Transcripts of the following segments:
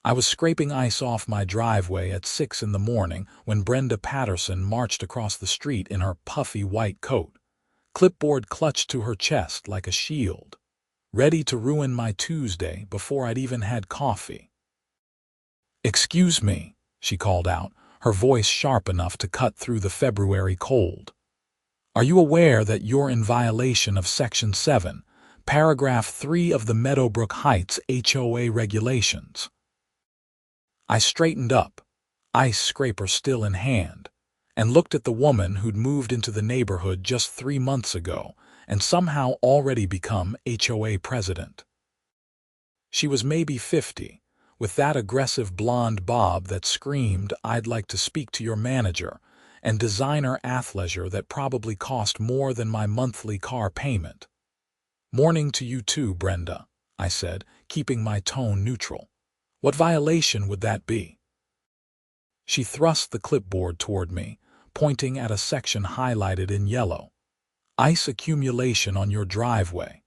I was scraping ice off my driveway at 6 in the morning when Brenda Patterson marched across the street in her puffy white coat, clipboard clutched to her chest like a shield, ready to ruin my Tuesday before I'd even had coffee. "Excuse me," she called out, her voice sharp enough to cut through the February cold. "Are you aware that you're in violation of Section 7, Paragraph 3 of the Meadowbrook Heights HOA regulations?" I straightened up, ice scraper still in hand, and looked at the woman who'd moved into the neighborhood just 3 months ago and somehow already become HOA president. She was maybe 50, with that aggressive blonde bob that screamed, "I'd like to speak to your manager," and designer athleisure that probably cost more than my monthly car payment. "Morning to you too, Brenda," I said, keeping my tone neutral. "What violation would that be?" She thrust the clipboard toward me, pointing at a section highlighted in yellow. "Ice accumulation on your driveway.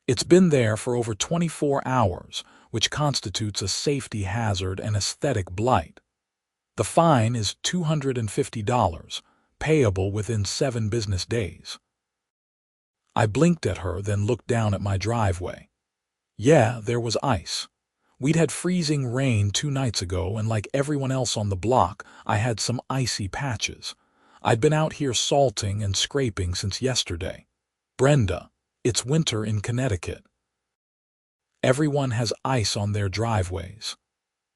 It's been there for over 24 hours, which constitutes a safety hazard and aesthetic blight. The fine is $250, payable within 7 business days." I blinked at her, then looked down at my driveway. Yeah, there was ice. We'd had freezing rain 2 nights ago, and like everyone else on the block, I had some icy patches. I'd been out here salting and scraping since yesterday. "Brenda, it's winter in Connecticut. Everyone has ice on their driveways."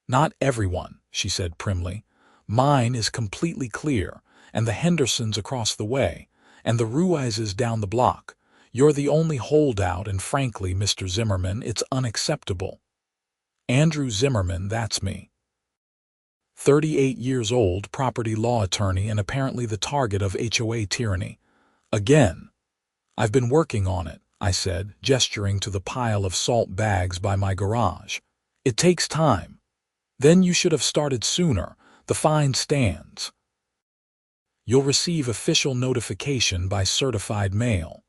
"Not everyone," she said primly. "Mine is completely clear, and the Hendersons across the way, and the Ruizes down the block. You're the only holdout, and frankly, Mr. Zimmerman, it's unacceptable." "Andrew Zimmerman, that's me. 38 years old, property law attorney, and apparently the target of HOA tyranny. Again." "I've been working on it," I said, gesturing to the pile of salt bags by my garage. "It takes time." "Then you should have started sooner. The fine stands. You'll receive official notification by certified mail."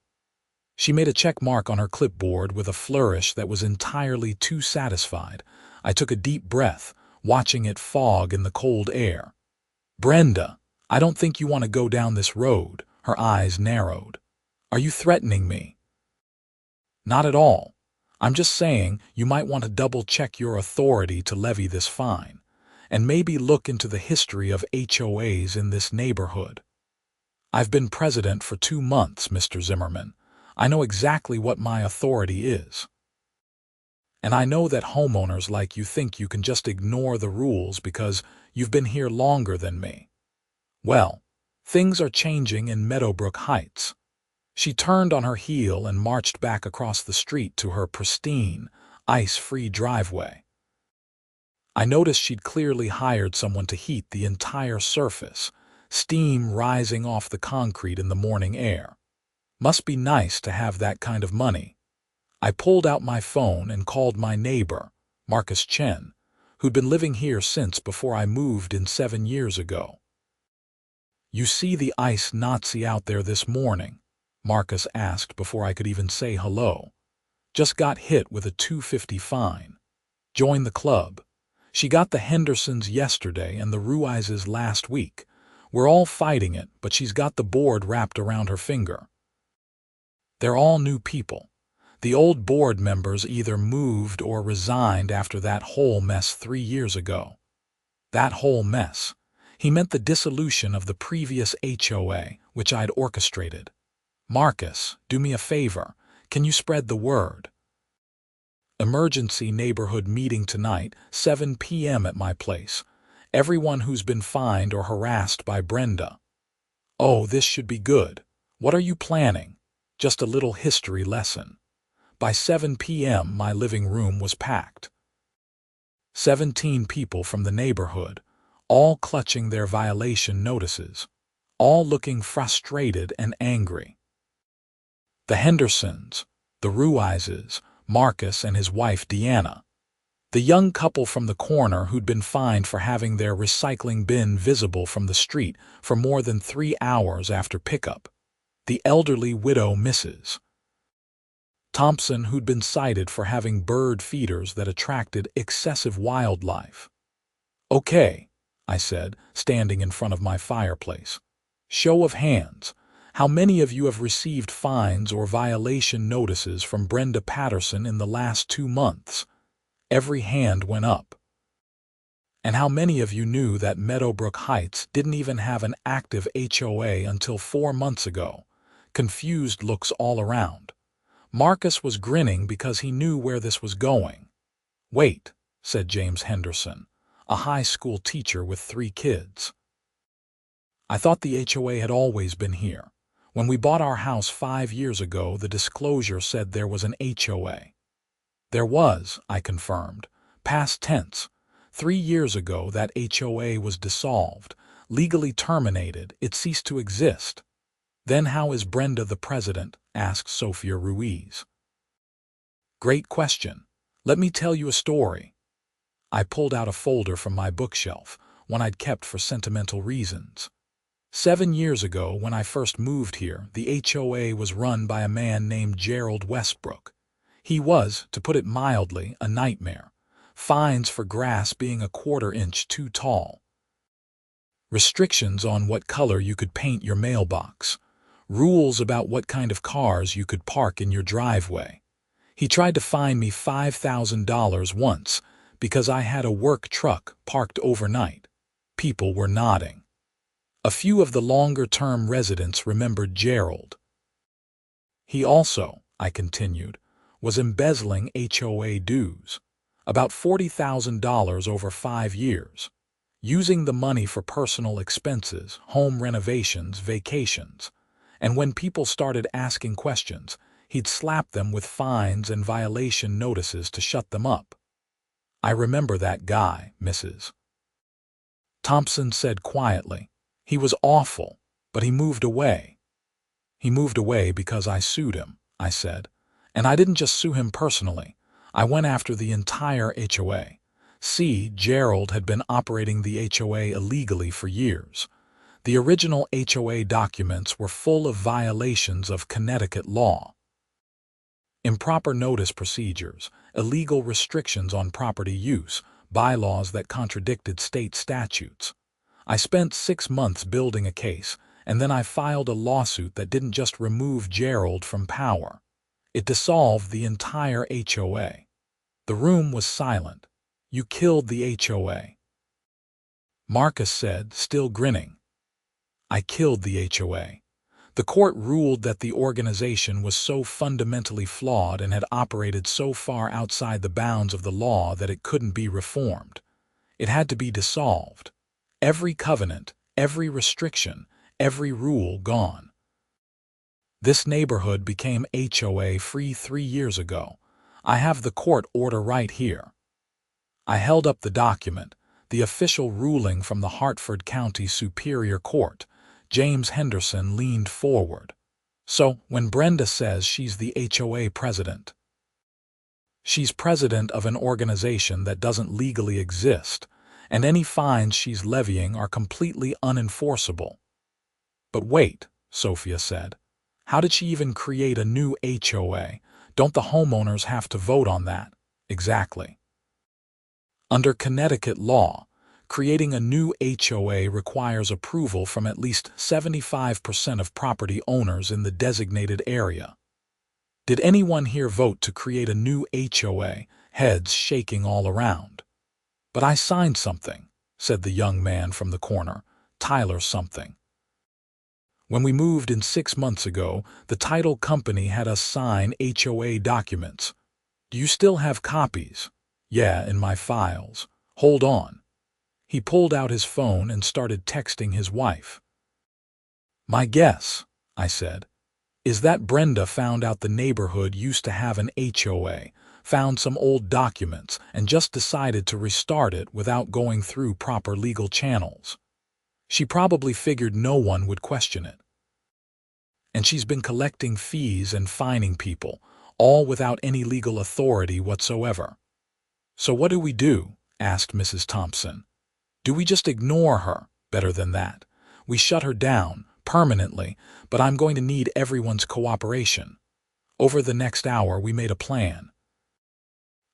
She made a check mark on her clipboard with a flourish that was entirely too satisfied. I took a deep breath, watching it fog in the cold air. "Brenda, I don't think you want to go down this road." Her eyes narrowed. "Are you threatening me?" "Not at all. I'm just saying you might want to double-check your authority to levy this fine, and maybe look into the history of HOAs in this neighborhood." "I've been president for 2 months, Mr. Zimmerman. I know exactly what my authority is. And I know that homeowners like you think you can just ignore the rules because you've been here longer than me. Well, things are changing in Meadowbrook Heights." She turned on her heel and marched back across the street to her pristine, ice-free driveway. I noticed she'd clearly hired someone to heat the entire surface, steam rising off the concrete in the morning air. Must be nice to have that kind of money. I pulled out my phone and called my neighbor, Marcus Chen, who'd been living here since before I moved in 7 years ago. "You see the ice Nazi out there this morning?" Marcus asked before I could even say hello. "Just got hit with a $250 fine. Join the club. She got the Hendersons yesterday and the Ruizes last week. We're all fighting it, but she's got the board wrapped around her finger. They're all new people. The old board members either moved or resigned after that whole mess 3 years ago." That whole mess. He meant the dissolution of the previous HOA, which I'd orchestrated. "Marcus, do me a favor. Can you spread the word? Emergency neighborhood meeting tonight, 7 p.m. at my place. Everyone who's been fined or harassed by Brenda." "Oh, this should be good. What are you planning?" "Just a little history lesson." By 7 p.m. my living room was packed. 17 people from the neighborhood, all clutching their violation notices, all looking frustrated and angry. The Hendersons, the Ruizes, Marcus and his wife Deanna, the young couple from the corner who'd been fined for having their recycling bin visible from the street for more than 3 hours after pickup, the elderly widow Mrs. Thompson, who'd been cited for having bird feeders that attracted excessive wildlife. "Okay," I said, standing in front of my fireplace. "Show of hands. How many of you have received fines or violation notices from Brenda Patterson in the last 2 months?" Every hand went up. "And how many of you knew that Meadowbrook Heights didn't even have an active HOA until 4 months ago?" Confused looks all around. Marcus was grinning because he knew where this was going. "Wait," said James Henderson, a high school teacher with 3 kids. "I thought the HOA had always been here. When we bought our house 5 years ago, the disclosure said there was an HOA." "There was," I confirmed. "Past tense. 3 years ago, that HOA was dissolved, legally terminated, it ceased to exist." "Then how is Brenda the president?" asked Sophia Ruiz. "Great question. Let me tell you a story." I pulled out a folder from my bookshelf, one I'd kept for sentimental reasons. 7 years ago, when I first moved here, the HOA was run by a man named Gerald Westbrook. He was, to put it mildly, a nightmare. Fines for grass being a 1/4 inch too tall. Restrictions on what color you could paint your mailbox. Rules about what kind of cars you could park in your driveway. He tried to fine me $5,000 once because I had a work truck parked overnight. People were nodding. A few of the longer-term residents remembered Gerald. He also, I continued, was embezzling HOA dues, about $40,000 over 5 years, using the money for personal expenses, home renovations, vacations, and when people started asking questions, he'd slap them with fines and violation notices to shut them up. "I remember that guy, Mrs. Thompson said quietly. "He was awful, but he moved away." "He moved away because I sued him," I said. "And I didn't just sue him personally. I went after the entire HOA. See, Gerald had been operating the HOA illegally for years. The original HOA documents were full of violations of Connecticut law. Improper notice procedures, illegal restrictions on property use, bylaws that contradicted state statutes. I spent 6 months building a case, and then I filed a lawsuit that didn't just remove Gerald from power. It dissolved the entire HOA. The room was silent. "You killed the HOA." Marcus said, still grinning. "I killed the HOA. The court ruled that the organization was so fundamentally flawed and had operated so far outside the bounds of the law that it couldn't be reformed. It had to be dissolved. Every covenant, every restriction, every rule gone. This neighborhood became HOA free 3 years ago. I have the court order right here." I held up the document, the official ruling from the Hartford County Superior Court. James Henderson leaned forward. "So, when Brenda says she's the HOA president, she's president of an organization that doesn't legally exist, and any fines she's levying are completely unenforceable." "But wait," Sophia said. "How did she even create a new HOA? Don't the homeowners have to vote on that?" "Exactly. Under Connecticut law, creating a new HOA requires approval from at least 75% of property owners in the designated area. Did anyone here vote to create a new HOA?" Heads shaking all around. "But I signed something," said the young man from the corner. "Tyler something. When we moved in 6 months ago, the title company had us sign HOA documents. Do you still have copies?" "Yeah, in my files." "Hold on." He pulled out his phone and started texting his wife. "My guess," I said, "is that Brenda found out the neighborhood used to have an HOA, found some old documents, and just decided to restart it without going through proper legal channels. She probably figured no one would question it. And she's been collecting fees and fining people, all without any legal authority whatsoever." "So what do we do?" asked Mrs. Thompson. "Do we just ignore her?" "Better than that. We shut her down, permanently, but I'm going to need everyone's cooperation." Over the next hour, we made a plan.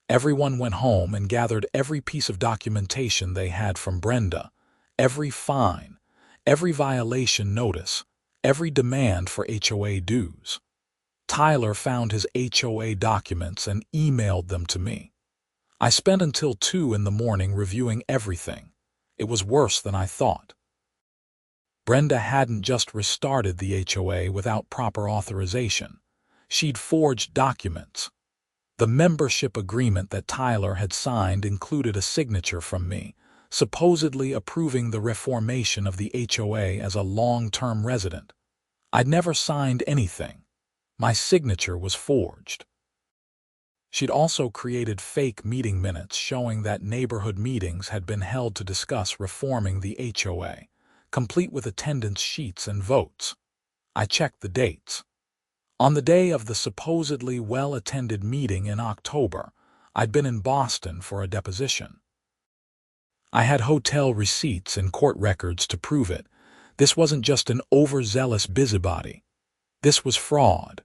Everyone went home and gathered every piece of documentation they had from Brenda, every fine, every violation notice, every demand for HOA dues. Tyler found his HOA documents and emailed them to me. I spent until 2 in the morning reviewing everything. It was worse than I thought. Brenda hadn't just restarted the HOA without proper authorization. She'd forged documents. The membership agreement that Tyler had signed included a signature from me, supposedly approving the reformation of the HOA as a long-term resident. I'd never signed anything. My signature was forged. She'd also created fake meeting minutes showing that neighborhood meetings had been held to discuss reforming the HOA, complete with attendance sheets and votes. I checked the dates. On the day of the supposedly well-attended meeting in October, I'd been in Boston for a deposition. I had hotel receipts and court records to prove it. This wasn't just an overzealous busybody. This was fraud.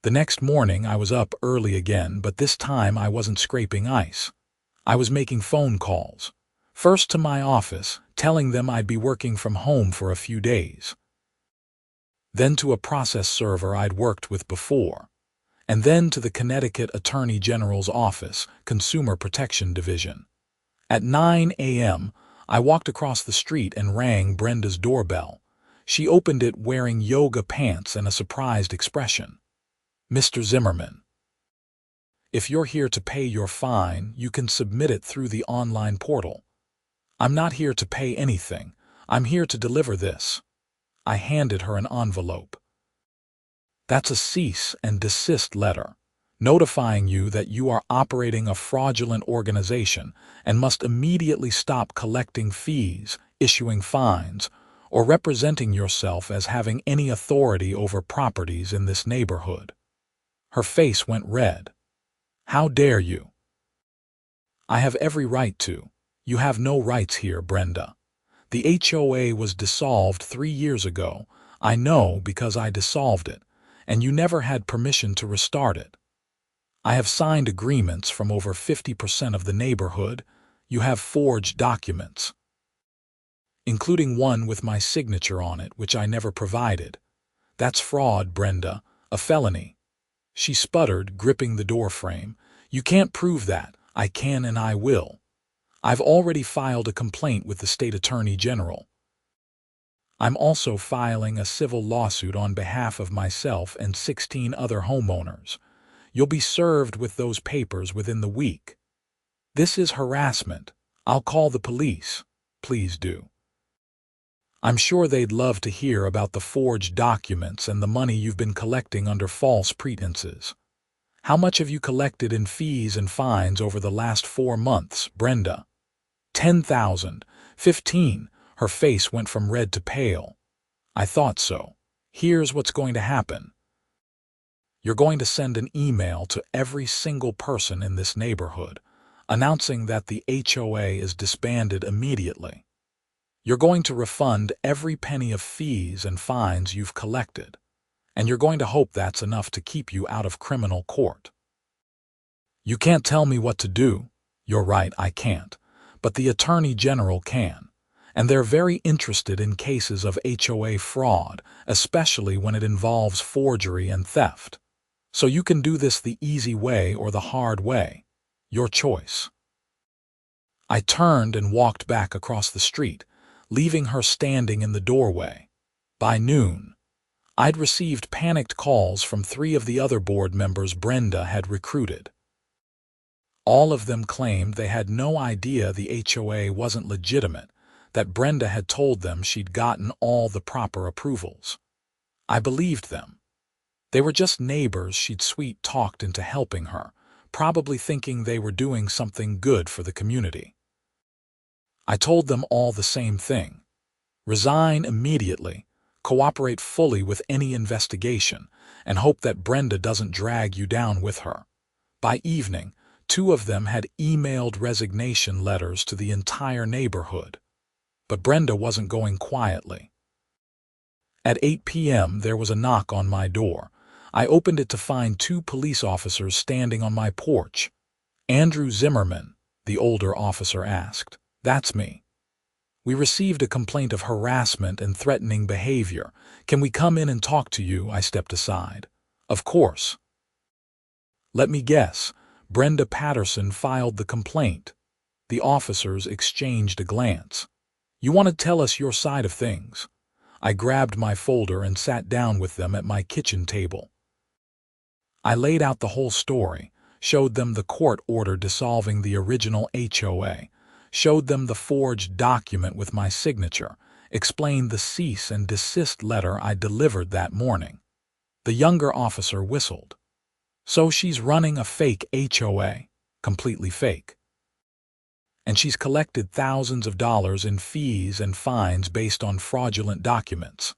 The next morning I was up early again, but this time I wasn't scraping ice. I was making phone calls. First to my office, telling them I'd be working from home for a few days. Then to a process server I'd worked with before. And then to the Connecticut Attorney General's office, Consumer Protection Division. At 9 a.m., I walked across the street and rang Brenda's doorbell. She opened it wearing yoga pants and a surprised expression. "Mr. Zimmerman, if you're here to pay your fine, you can submit it through the online portal." "I'm not here to pay anything. I'm here to deliver this." I handed her an envelope. "That's a cease and desist letter, notifying you that you are operating a fraudulent organization and must immediately stop collecting fees, issuing fines, or representing yourself as having any authority over properties in this neighborhood." Her face went red. "How dare you?" "I have every right to. You have no rights here, Brenda. The HOA was dissolved 3 years ago. I know because I dissolved it, and you never had permission to restart it. I have signed agreements from over 50% of the neighborhood. You have forged documents, including one with my signature on it, which I never provided. That's fraud, Brenda, a felony." She sputtered, gripping the doorframe. "You can't prove that. I can and I will. I've already filed a complaint with the state attorney general. I'm also filing a civil lawsuit on behalf of myself and 16 other homeowners. You'll be served with those papers within the week. This is harassment. I'll call the police. Please do. I'm sure they'd love to hear about the forged documents and the money you've been collecting under false pretenses. How much have you collected in fees and fines over the last 4 months, Brenda?" 10,000. 15. Her face went from red to pale. "I thought so. Here's what's going to happen. You're going to send an email to every single person in this neighborhood, announcing that the HOA is disbanded immediately. You're going to refund every penny of fees and fines you've collected, and you're going to hope that's enough to keep you out of criminal court. You can't tell me what to do. You're right, I can't. But the Attorney General can, and they're very interested in cases of HOA fraud, especially when it involves forgery and theft. So you can do this the easy way or the hard way. Your choice." I turned and walked back across the street, leaving her standing in the doorway. By noon, I'd received panicked calls from 3 of the other board members Brenda had recruited. All of them claimed they had no idea the HOA wasn't legitimate, that Brenda had told them she'd gotten all the proper approvals. I believed them. They were just neighbors she'd sweet-talked into helping her, probably thinking they were doing something good for the community. I told them all the same thing. Resign immediately, cooperate fully with any investigation, and hope that Brenda doesn't drag you down with her. By evening, 2 of them had emailed resignation letters to the entire neighborhood. But Brenda wasn't going quietly. At 8 p.m. there was a knock on my door. I opened it to find two police officers standing on my porch. "Andrew Zimmerman," the older officer asked. "That's me. We received a complaint of harassment and threatening behavior. Can we come in and talk to you?" I stepped aside. "Of course." "Let me guess. Brenda Patterson filed the complaint." The officers exchanged a glance. "You want to tell us your side of things?" I grabbed my folder and sat down with them at my kitchen table. I laid out the whole story, showed them the court order dissolving the original HOA, showed them the forged document with my signature, explained the cease and desist letter I delivered that morning. The younger officer whistled. "So she's running a fake HOA, completely fake. And she's collected thousands of dollars in fees and fines based on fraudulent documents."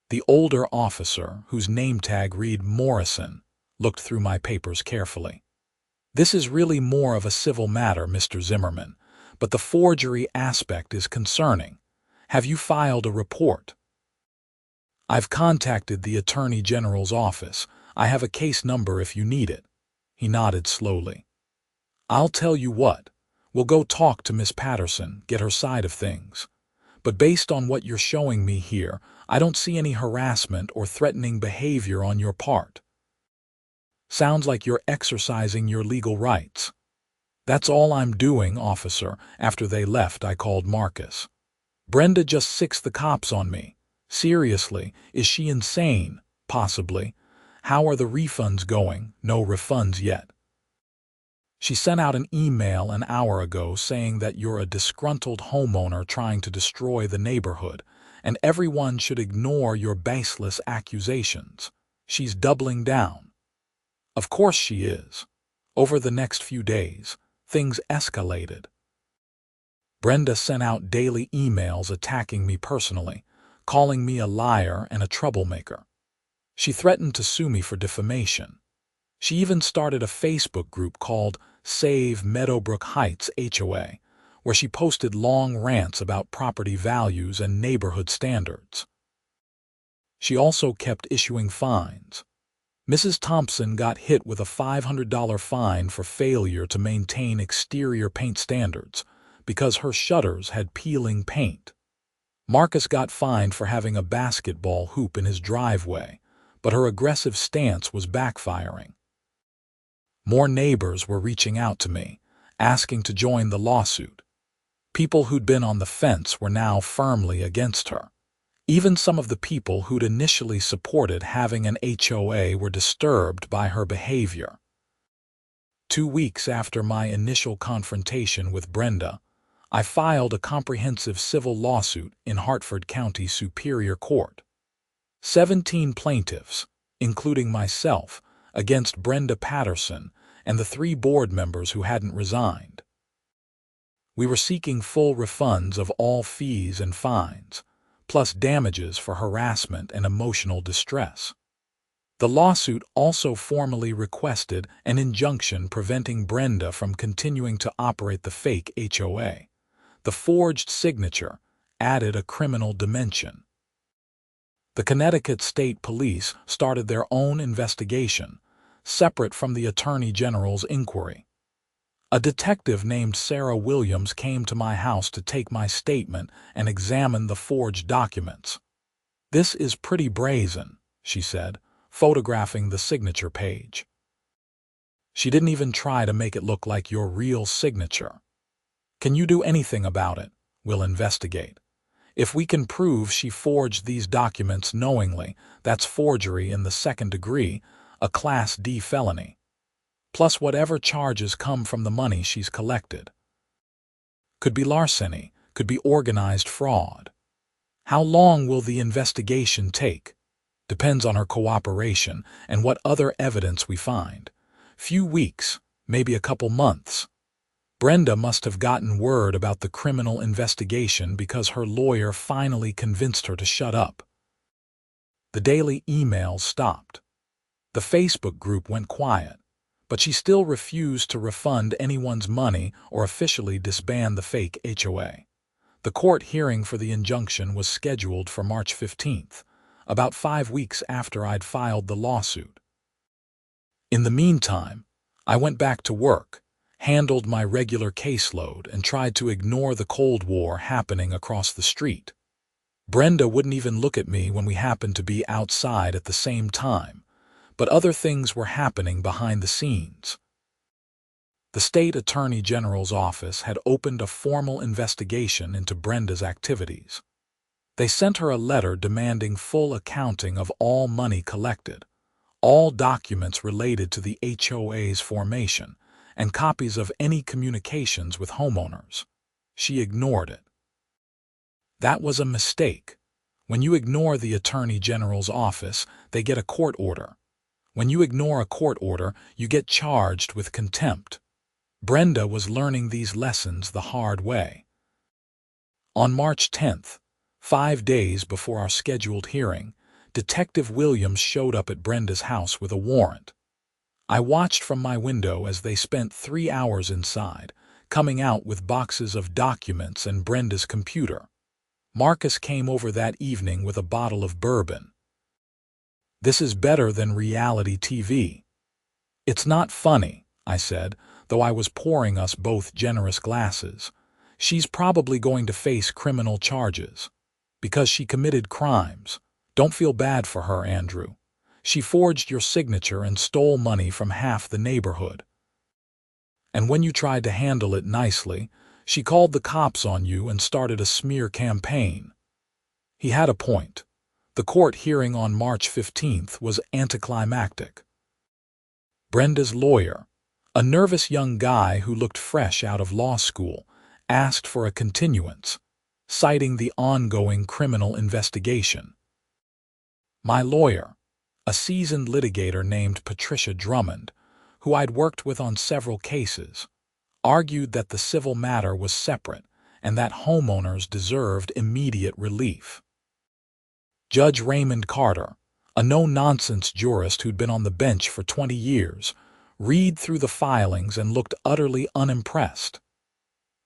The older officer, whose name tag read Morrison, looked through my papers carefully. "This is really more of a civil matter, Mr. Zimmerman, but the forgery aspect is concerning. Have you filed a report?" "I've contacted the Attorney General's office. I have a case number if you need it." He nodded slowly. "I'll tell you what. We'll go talk to Miss Patterson, get her side of things. But based on what you're showing me here, I don't see any harassment or threatening behavior on your part. Sounds like you're exercising your legal rights." "That's all I'm doing, officer." After they left, I called Marcus. "Brenda just sixed the cops on me. Seriously, is she insane? Possibly. How are the refunds going?" "No refunds yet. She sent out an email an hour ago saying that you're a disgruntled homeowner trying to destroy the neighborhood, and everyone should ignore your baseless accusations. She's doubling down." "Of course she is." Over the next few days, things escalated. Brenda sent out daily emails attacking me personally, calling me a liar and a troublemaker. She threatened to sue me for defamation. She even started a Facebook group called Save Meadowbrook Heights HOA, where she posted long rants about property values and neighborhood standards. She also kept issuing fines. Mrs. Thompson got hit with a $500 fine for failure to maintain exterior paint standards because her shutters had peeling paint. Marcus got fined for having a basketball hoop in his driveway, but her aggressive stance was backfiring. More neighbors were reaching out to me, asking to join the lawsuit. People who'd been on the fence were now firmly against her. Even some of the people who'd initially supported having an HOA were disturbed by her behavior. 2 weeks after my initial confrontation with Brenda, I filed a comprehensive civil lawsuit in Hartford County Superior Court. 17 plaintiffs, including myself, against Brenda Patterson and the 3 board members who hadn't resigned. We were seeking full refunds of all fees and fines, plus damages for harassment and emotional distress. The lawsuit also formally requested an injunction preventing Brenda from continuing to operate the fake HOA. The forged signature added a criminal dimension. The Connecticut State Police started their own investigation, separate from the Attorney General's inquiry. A detective named Sarah Williams came to my house to take my statement and examine the forged documents. "This is pretty brazen," she said, photographing the signature page. "She didn't even try to make it look like your real signature. Can you do anything about it? We'll investigate. If we can prove she forged these documents knowingly, that's forgery in the 2nd degree, a Class D felony. Plus whatever charges come from the money she's collected. Could be larceny, could be organized fraud. How long will the investigation take? Depends on her cooperation and what other evidence we find. Few weeks, maybe a couple months." Brenda must have gotten word about the criminal investigation because her lawyer finally convinced her to shut up. The daily emails stopped. The Facebook group went quiet, but she still refused to refund anyone's money or officially disband the fake HOA. The court hearing for the injunction was scheduled for March 15th, about 5 weeks after I'd filed the lawsuit. In the meantime, I went back to work, handled my regular caseload, and tried to ignore the Cold War happening across the street. Brenda wouldn't even look at me when we happened to be outside at the same time, but other things were happening behind the scenes. The state attorney general's office had opened a formal investigation into Brenda's activities. They sent her a letter demanding full accounting of all money collected, all documents related to the HOA's formation, and copies of any communications with homeowners. She ignored it. That was a mistake. When you ignore the Attorney General's office, they get a court order. When you ignore a court order, you get charged with contempt. Brenda was learning these lessons the hard way. On March 10th, 5 days before our scheduled hearing, Detective Williams showed up at Brenda's house with a warrant. I watched from my window as they spent 3 hours inside, coming out with boxes of documents and Brenda's computer. Marcus came over that evening with a bottle of bourbon. "This is better than reality TV." "It's not funny," I said, though I was pouring us both generous glasses. "She's probably going to face criminal charges. Because she committed crimes. Don't feel bad for her, Andrew. She forged your signature and stole money from half the neighborhood. And when you tried to handle it nicely, she called the cops on you and started a smear campaign." He had a point. The court hearing on March 15th was anticlimactic. Brenda's lawyer, a nervous young guy who looked fresh out of law school, asked for a continuance, citing the ongoing criminal investigation. My lawyer, a seasoned litigator named Patricia Drummond, who I'd worked with on several cases, argued that the civil matter was separate and that homeowners deserved immediate relief. Judge Raymond Carter, a no-nonsense jurist who'd been on the bench for 20 years, read through the filings and looked utterly unimpressed.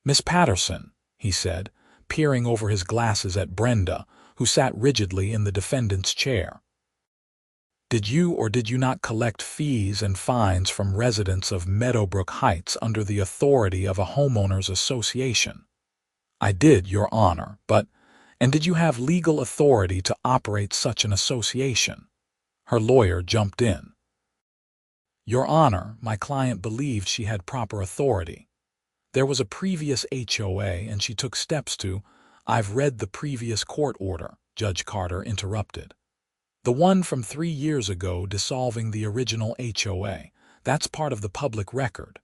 "Miss Patterson," he said, peering over his glasses at Brenda, who sat rigidly in the defendant's chair, "did you or did you not collect fees and fines from residents of Meadowbrook Heights under the authority of a homeowners association?" "I did, Your Honor, but—" "And did you have legal authority to operate such an association?" Her lawyer jumped in. "Your Honor, my client believed she had proper authority. There was a previous HOA and she took steps to—" "I've read the previous court order," Judge Carter interrupted. "The one from 3 years ago dissolving the original HOA. That's part of the public record.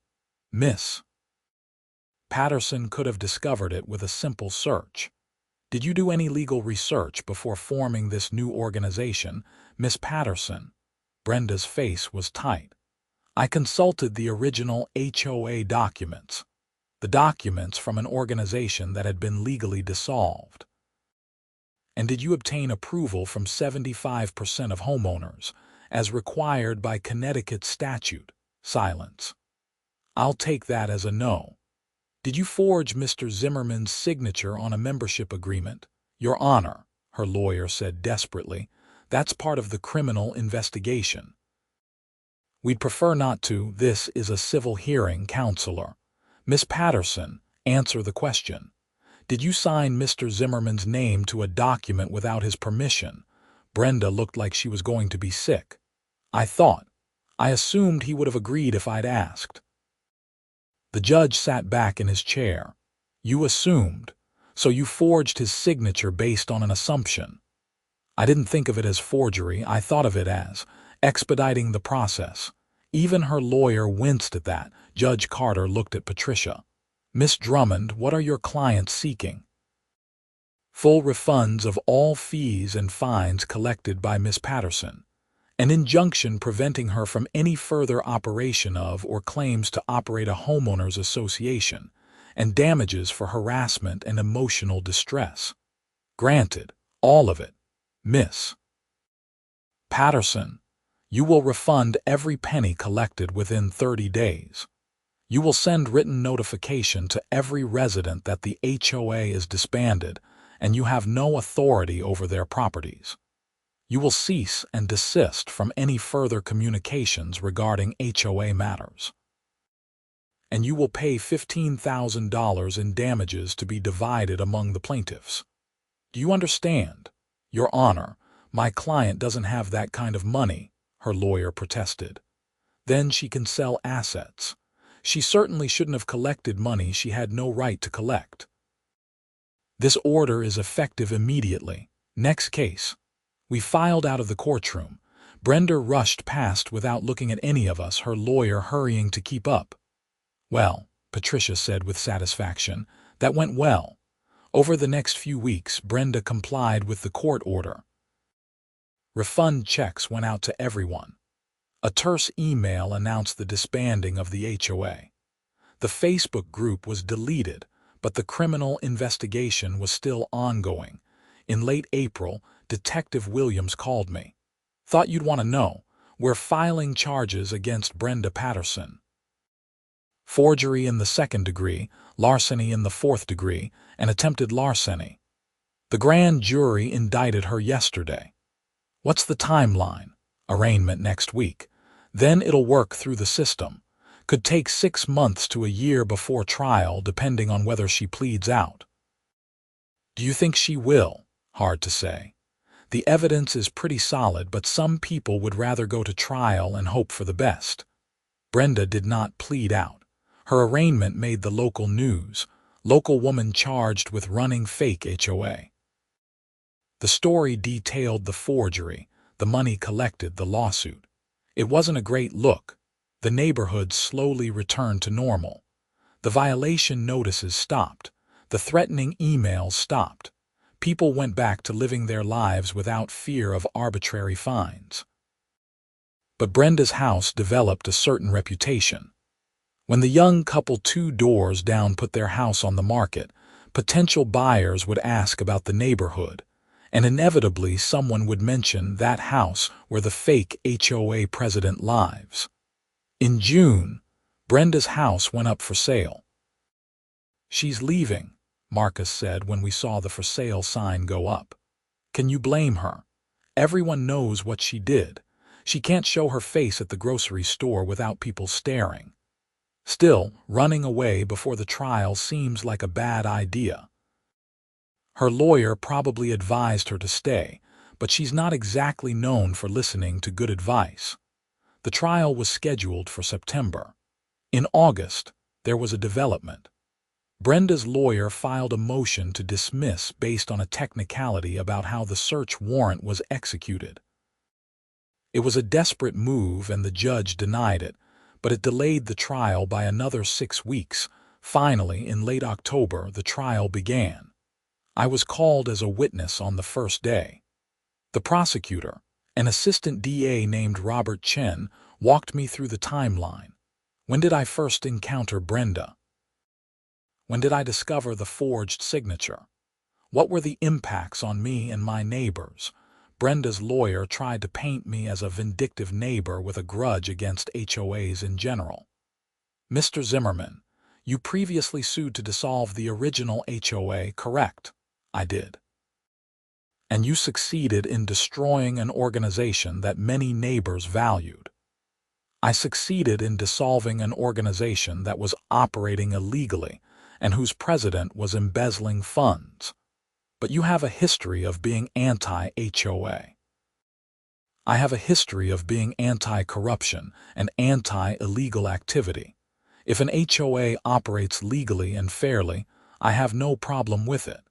Miss Patterson could have discovered it with a simple search. Did you do any legal research before forming this new organization, Miss Patterson?" Brenda's face was tight. "I consulted the original HOA documents. The documents from an organization that had been legally dissolved." "And did you obtain approval from 75% of homeowners, as required by Connecticut statute?" Silence. "I'll take that as a no." "Did you forge Mr. Zimmerman's signature on a membership agreement?" "Your Honor," her lawyer said desperately, "that's part of the criminal investigation." "We'd prefer not to. This is a civil hearing, Counselor." "Miss Patterson, answer the question. Did you sign Mr. Zimmerman's name to a document without his permission?" Brenda looked like she was going to be sick. I assumed he would have agreed if I'd asked." The judge sat back in his chair. "You assumed, so you forged his signature based on an assumption." "I didn't think of it as forgery. I thought of it as expediting the process." Even her lawyer winced at that. Judge Carter looked at Patricia. "Miss Drummond, what are your clients seeking?" "Full refunds of all fees and fines collected by Miss Patterson. An injunction preventing her from any further operation of or claims to operate a homeowners association, and damages for harassment and emotional distress." "Granted, all of it, Miss Patterson. You will refund every penny collected within 30 days. You will send written notification to every resident that the HOA is disbanded and you have no authority over their properties. You will cease and desist from any further communications regarding HOA matters. And you will pay $15,000 in damages to be divided among the plaintiffs. Do you understand? Your Honor, my client doesn't have that kind of money, her lawyer protested. Then she can sell assets. She certainly shouldn't have collected money she had no right to collect. This order is effective immediately. Next case. We filed out of the courtroom. Brenda rushed past without looking at any of us, her lawyer hurrying to keep up. Well, Patricia said with satisfaction, that went well. Over the next few weeks, Brenda complied with the court order. Refund checks went out to everyone. A terse email announced the disbanding of the HOA. The Facebook group was deleted, but the criminal investigation was still ongoing. In late April, Detective Williams called me. Thought you'd want to know. We're filing charges against Brenda Patterson. Forgery in the 2nd degree, larceny in the 4th degree, and attempted larceny. The grand jury indicted her yesterday. What's the timeline? Arraignment next week. Then it'll work through the system. Could take 6 months to a year before trial, depending on whether she pleads out. Do you think she will? Hard to say. The evidence is pretty solid, but some people would rather go to trial and hope for the best. Brenda did not plead out. Her arraignment made the local news. Local woman charged with running fake HOA. The story detailed the forgery, the money collected, the lawsuit. It wasn't a great look. The neighborhood slowly returned to normal. The violation notices stopped. The threatening emails stopped. People went back to living their lives without fear of arbitrary fines. But Brenda's house developed a certain reputation. When the young couple 2 doors down put their house on the market, potential buyers would ask about the neighborhood, and inevitably someone would mention that house where the fake HOA president lives. In June, Brenda's house went up for sale. She's leaving, Marcus said when we saw the for sale sign go up. Can you blame her? Everyone knows what she did. She can't show her face at the grocery store without people staring. Still, running away before the trial seems like a bad idea. Her lawyer probably advised her to stay, but she's not exactly known for listening to good advice. The trial was scheduled for September. In August, there was a development. Brenda's lawyer filed a motion to dismiss based on a technicality about how the search warrant was executed. It was a desperate move and the judge denied it, but it delayed the trial by another 6 weeks. Finally, in late October, the trial began. I was called as a witness on the first day. The prosecutor, an assistant DA named Robert Chen, walked me through the timeline. When did I first encounter Brenda? When did I discover the forged signature? What were the impacts on me and my neighbors? Brenda's lawyer tried to paint me as a vindictive neighbor with a grudge against HOAs in general. Mr. Zimmerman, you previously sued to dissolve the original HOA, correct? I did. And you succeeded in destroying an organization that many neighbors valued. I succeeded in dissolving an organization that was operating illegally and whose president was embezzling funds. But you have a history of being anti-HOA. I have a history of being anti-corruption and anti-illegal activity. If an HOA operates legally and fairly, I have no problem with it.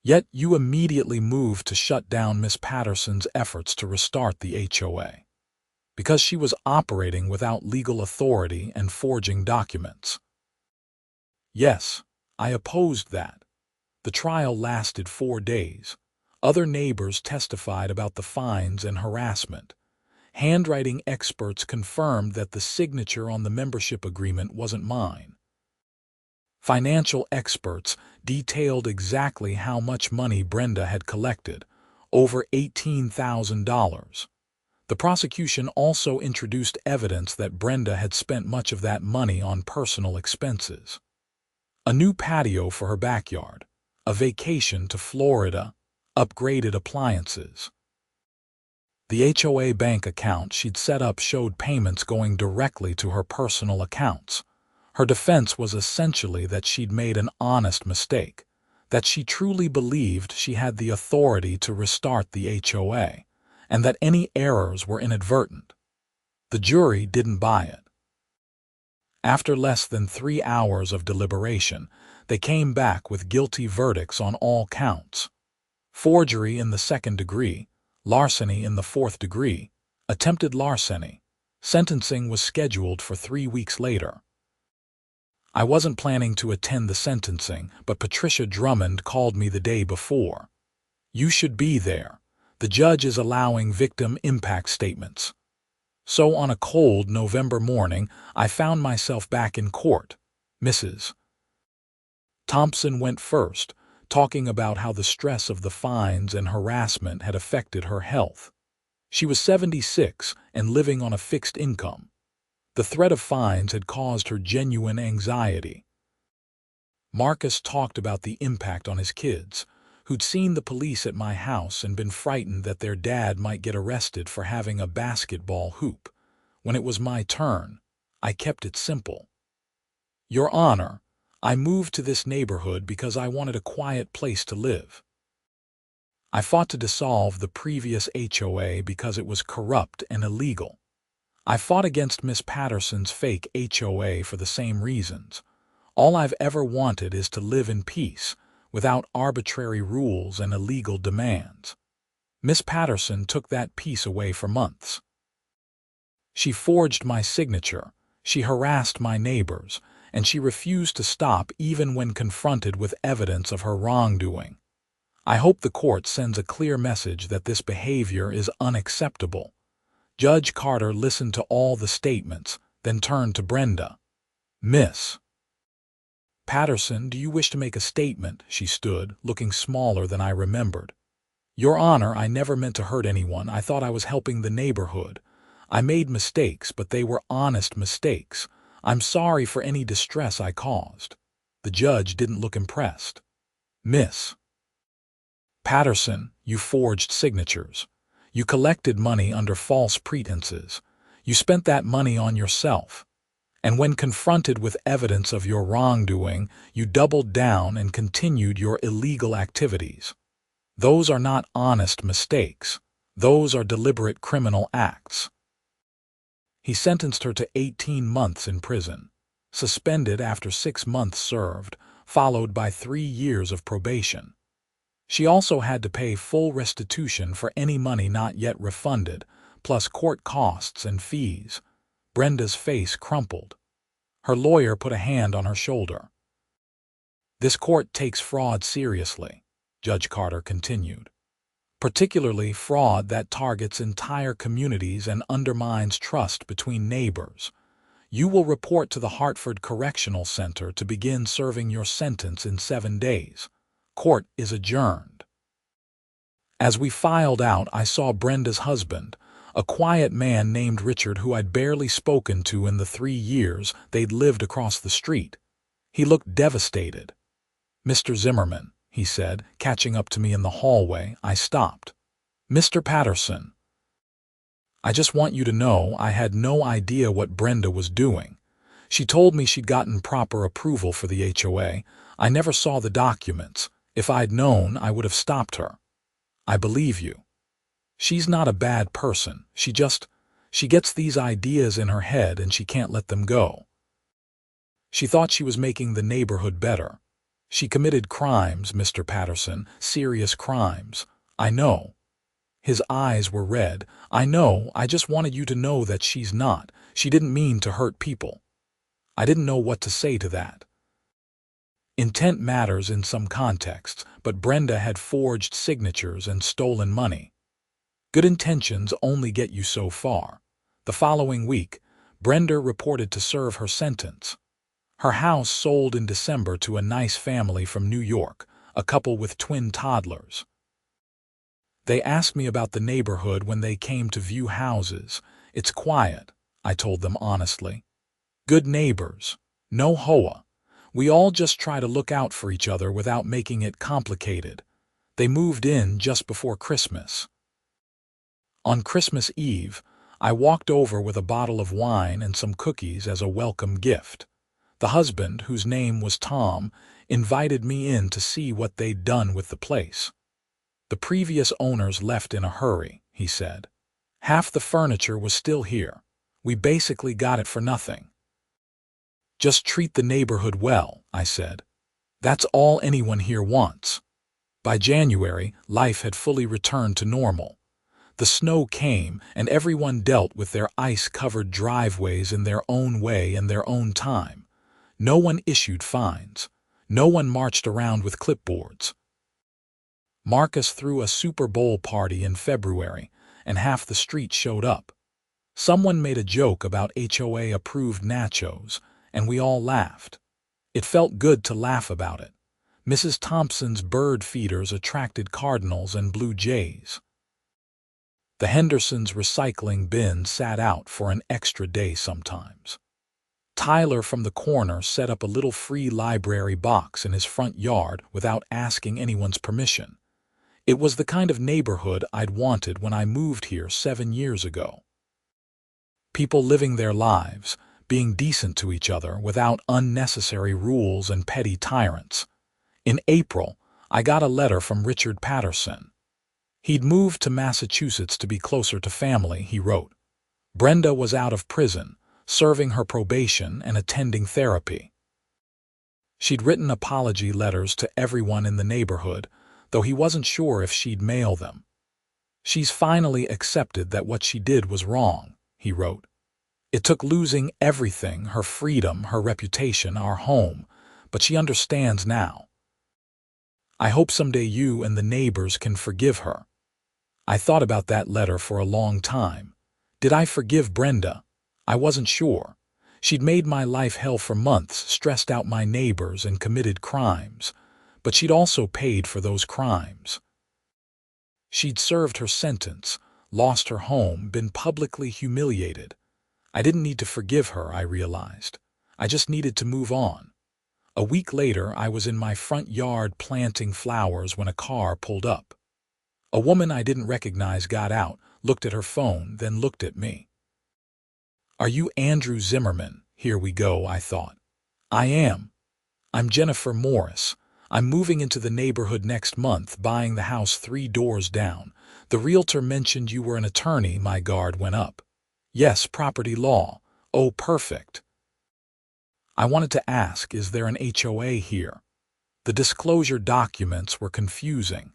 Yet you immediately moved to shut down Miss Patterson's efforts to restart the HOA, because she was operating without legal authority and forging documents. Yes, I opposed that. The trial lasted 4 days. Other neighbors testified about the fines and harassment. Handwriting experts confirmed that the signature on the membership agreement wasn't mine. Financial experts detailed exactly how much money Brenda had collected, over $18,000. The prosecution also introduced evidence that Brenda had spent much of that money on personal expenses. A new patio for her backyard, a vacation to Florida, upgraded appliances. The HOA bank account she'd set up showed payments going directly to her personal accounts. Her defense was essentially that she'd made an honest mistake, that she truly believed she had the authority to restart the HOA, and that any errors were inadvertent. The jury didn't buy it. After less than 3 hours of deliberation, they came back with guilty verdicts on all counts: forgery in the 2nd degree, larceny in the 4th degree, attempted larceny. Sentencing was scheduled for 3 weeks later. I wasn't planning to attend the sentencing, but Patricia Drummond called me the day before. "You should be there. The judge is allowing victim impact statements." So on a cold November morning, I found myself back in court. Mrs. Thompson went first, talking about how the stress of the fines and harassment had affected her health. She was 76 and living on a fixed income. The threat of fines had caused her genuine anxiety. Marcus talked about the impact on his kids, who'd seen the police at my house and been frightened that their dad might get arrested for having a basketball hoop. When it was my turn, I kept it simple. "Your Honor, I moved to this neighborhood because I wanted a quiet place to live. I fought to dissolve the previous HOA because it was corrupt and illegal. I fought against Miss Patterson's fake HOA for the same reasons. All I've ever wanted is to live in peace, without arbitrary rules and illegal demands. Miss Patterson took that peace away for months. She forged my signature, she harassed my neighbors, and she refused to stop even when confronted with evidence of her wrongdoing. I hope the court sends a clear message that this behavior is unacceptable." Judge Carter listened to all the statements, then turned to Brenda. "Miss Patterson, do you wish to make a statement?" She stood, looking smaller than I remembered. "Your Honor, I never meant to hurt anyone. I thought I was helping the neighborhood. I made mistakes, but they were honest mistakes. I'm sorry for any distress I caused." The judge didn't look impressed. "Miss Patterson, you forged signatures. You collected money under false pretenses. You spent that money on yourself. And when confronted with evidence of your wrongdoing, you doubled down and continued your illegal activities. Those are not honest mistakes. Those are deliberate criminal acts." He sentenced her to 18 months in prison, suspended after 6 months served, followed by 3 years of probation. She also had to pay full restitution for any money not yet refunded, plus court costs and fees. Brenda's face crumpled. Her lawyer put a hand on her shoulder. "This court takes fraud seriously," Judge Carter continued. "Particularly fraud that targets entire communities and undermines trust between neighbors. You will report to the Hartford Correctional Center to begin serving your sentence in 7 days. Court is adjourned." As we filed out, I saw Brenda's husband, a quiet man named Richard who I'd barely spoken to in the 3 years they'd lived across the street. He looked devastated. "Mr. Zimmerman," he said, catching up to me in the hallway. I stopped. "Mr. Patterson, I just want you to know I had no idea what Brenda was doing. She told me she'd gotten proper approval for the HOA. I never saw the documents. If I'd known, I would have stopped her. I believe you. She's not a bad person. She gets these ideas in her head and she can't let them go. She thought she was making the neighborhood better. She committed crimes, Mr. Patterson, serious crimes. I know." His eyes were red. "I know. I just wanted you to know that she's not. She didn't mean to hurt people." I didn't know what to say to that. Intent matters in some contexts, but Brenda had forged signatures and stolen money. Good intentions only get you so far. The following week, Brenda reported to serve her sentence. Her house sold in December to a nice family from New York, a couple with twin toddlers. They asked me about the neighborhood when they came to view houses. "It's quiet," I told them honestly. "Good neighbors. No HOA. We all just try to look out for each other without making it complicated. They moved in just before Christmas." On Christmas Eve, I walked over with a bottle of wine and some cookies as a welcome gift. The husband, whose name was Tom, invited me in to see what they'd done with the place. The previous owners left in a hurry, he said. Half the furniture was still here. We basically got it for nothing. Just treat the neighborhood well, I said. That's all anyone here wants. By January, life had fully returned to normal. The snow came, and everyone dealt with their ice-covered driveways in their own way and their own time. No one issued fines. No one marched around with clipboards. Marcus threw a Super Bowl party in February, and half the street showed up. Someone made a joke about HOA-approved nachos, and we all laughed. It felt good to laugh about it. Mrs. Thompson's bird feeders attracted cardinals and blue jays. The Hendersons' recycling bin sat out for an extra day sometimes. Tyler from the corner set up a little free library box in his front yard without asking anyone's permission. It was the kind of neighborhood I'd wanted when I moved here 7 years ago. People living their lives, being decent to each other without unnecessary rules and petty tyrants. In April, I got a letter from Richard Patterson. He'd moved to Massachusetts to be closer to family, he wrote. Brenda was out of prison, serving her probation and attending therapy. She'd written apology letters to everyone in the neighborhood, though he wasn't sure if she'd mail them. She's finally accepted that what she did was wrong, he wrote. It took losing everything, her freedom, her reputation, our home, but she understands now. I hope someday you and the neighbors can forgive her. I thought about that letter for a long time. Did I forgive Brenda? I wasn't sure. She'd made my life hell for months, stressed out my neighbors, and committed crimes. But she'd also paid for those crimes. She'd served her sentence, lost her home, been publicly humiliated. I didn't need to forgive her, I realized. I just needed to move on. A week later, I was in my front yard planting flowers when a car pulled up. A woman I didn't recognize got out, looked at her phone, then looked at me. Are you Andrew Zimmerman? Here we go, I thought. I am. I'm Jennifer Morris. I'm moving into the neighborhood next month, buying the house 3 doors down. The realtor mentioned you were an attorney. My guard went up. Yes, property law. Oh, perfect. I wanted to ask, is there an HOA here? The disclosure documents were confusing.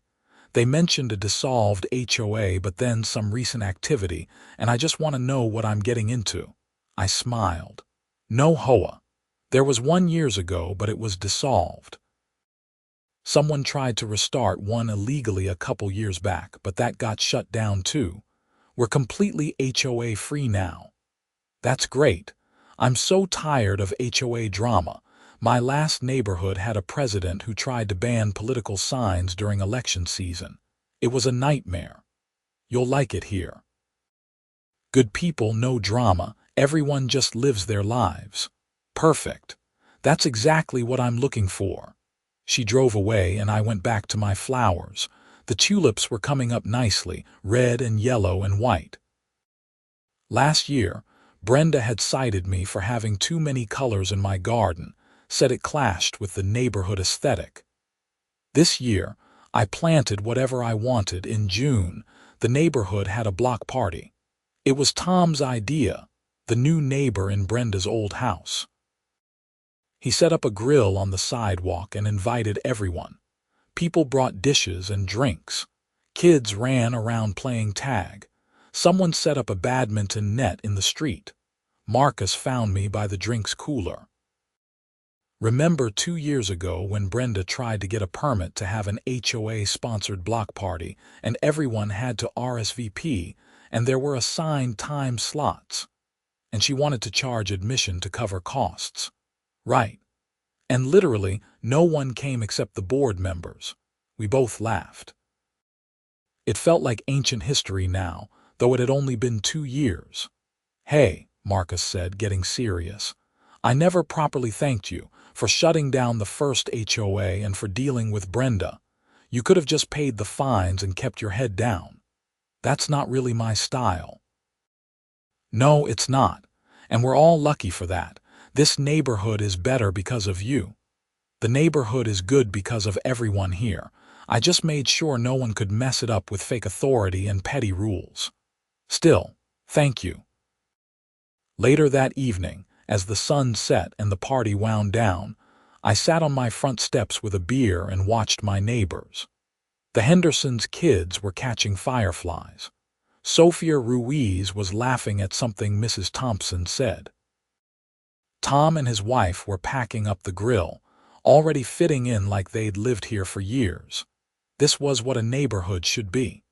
They mentioned a dissolved HOA, but then some recent activity, and I just want to know what I'm getting into. I smiled. No HOA. There was one years ago, but it was dissolved. Someone tried to restart one illegally a couple years back, but that got shut down too. We're completely HOA free now. That's great. I'm so tired of HOA drama. My last neighborhood had a president who tried to ban political signs during election season. It was a nightmare. You'll like it here. Good people, no drama. Everyone just lives their lives. Perfect. That's exactly what I'm looking for. She drove away and I went back to my flowers. The tulips were coming up nicely, red and yellow and white. Last year, Brenda had cited me for having too many colors in my garden, said it clashed with the neighborhood aesthetic. This year, I planted whatever I wanted. In June, the neighborhood had a block party. It was Tom's idea, the new neighbor in Brenda's old house. He set up a grill on the sidewalk and invited everyone. People brought dishes and drinks. Kids ran around playing tag. Someone set up a badminton net in the street. Marcus found me by the drinks cooler. Remember 2 years ago when Brenda tried to get a permit to have an HOA-sponsored block party and everyone had to RSVP and there were assigned time slots? And she wanted to charge admission to cover costs. Right. And literally, no one came except the board members. We both laughed. It felt like ancient history now, though it had only been 2 years. Hey, Marcus said, getting serious. I never properly thanked you for shutting down the first HOA and for dealing with Brenda. You could have just paid the fines and kept your head down. That's not really my style. No, it's not. And we're all lucky for that. This neighborhood is better because of you. The neighborhood is good because of everyone here. I just made sure no one could mess it up with fake authority and petty rules. Still, thank you. Later that evening, as the sun set and the party wound down, I sat on my front steps with a beer and watched my neighbors. The Hendersons' kids were catching fireflies. Sophia Ruiz was laughing at something Mrs. Thompson said. Tom and his wife were packing up the grill, already fitting in like they'd lived here for years. This was what a neighborhood should be.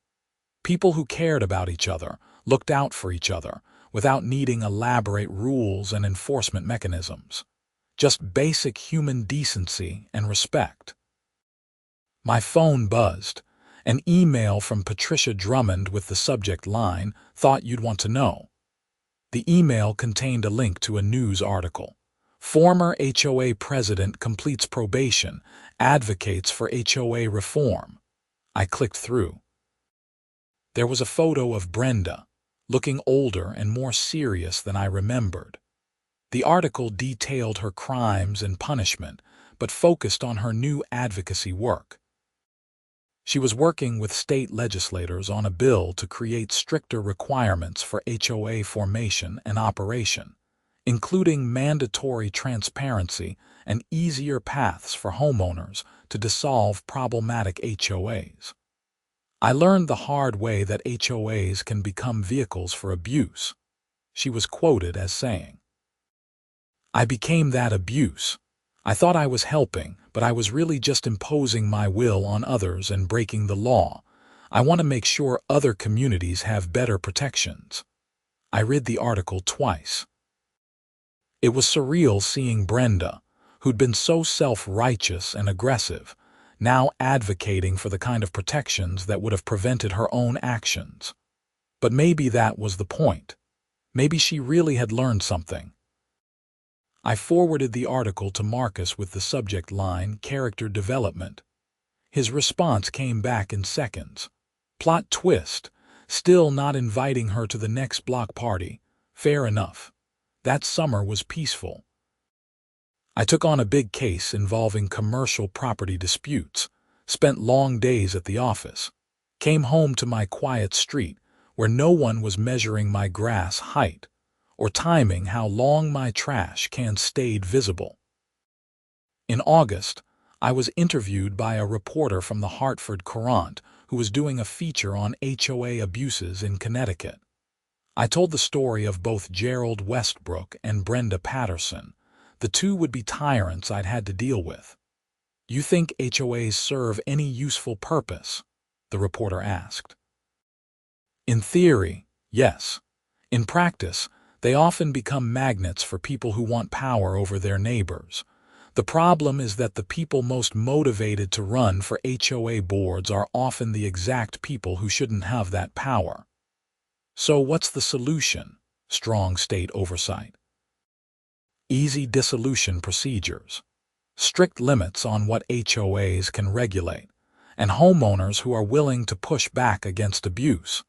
People who cared about each other, looked out for each other, without needing elaborate rules and enforcement mechanisms. Just basic human decency and respect. My phone buzzed. An email from Patricia Drummond with the subject line, "Thought you'd want to know." The email contained a link to a news article. Former HOA president completes probation, advocates for HOA reform. I clicked through. There was a photo of Brenda, looking older and more serious than I remembered. The article detailed her crimes and punishment, but focused on her new advocacy work. She was working with state legislators on a bill to create stricter requirements for HOA formation and operation, including mandatory transparency and easier paths for homeowners to dissolve problematic HOAs. I learned the hard way that HOAs can become vehicles for abuse. She was quoted as saying, "I became that abuse. I thought I was helping, but I was really just imposing my will on others and breaking the law. I want to make sure other communities have better protections." I read the article twice. It was surreal seeing Brenda, who'd been so self-righteous and aggressive, now advocating for the kind of protections that would have prevented her own actions. But maybe that was the point. Maybe she really had learned something. I forwarded the article to Marcus with the subject line, "Character Development." His response came back in seconds. "Plot twist. Still not inviting her to the next block party. Fair enough. That summer was peaceful." I took on a big case involving commercial property disputes, spent long days at the office, came home to my quiet street where no one was measuring my grass height or timing how long my trash can stayed visible. In August, I was interviewed by a reporter from the Hartford Courant who was doing a feature on HOA abuses in Connecticut. I told the story of both Gerald Westbrook and Brenda Patterson. The two would be tyrants I'd had to deal with. "You think HOAs serve any useful purpose?" the reporter asked. "In theory, yes. In practice, they often become magnets for people who want power over their neighbors. The problem is that the people most motivated to run for HOA boards are often the exact people who shouldn't have that power." So what's the solution? Strong state oversight. Easy dissolution procedures. Strict limits on what HOAs can regulate, and homeowners who are willing to push back against abuse.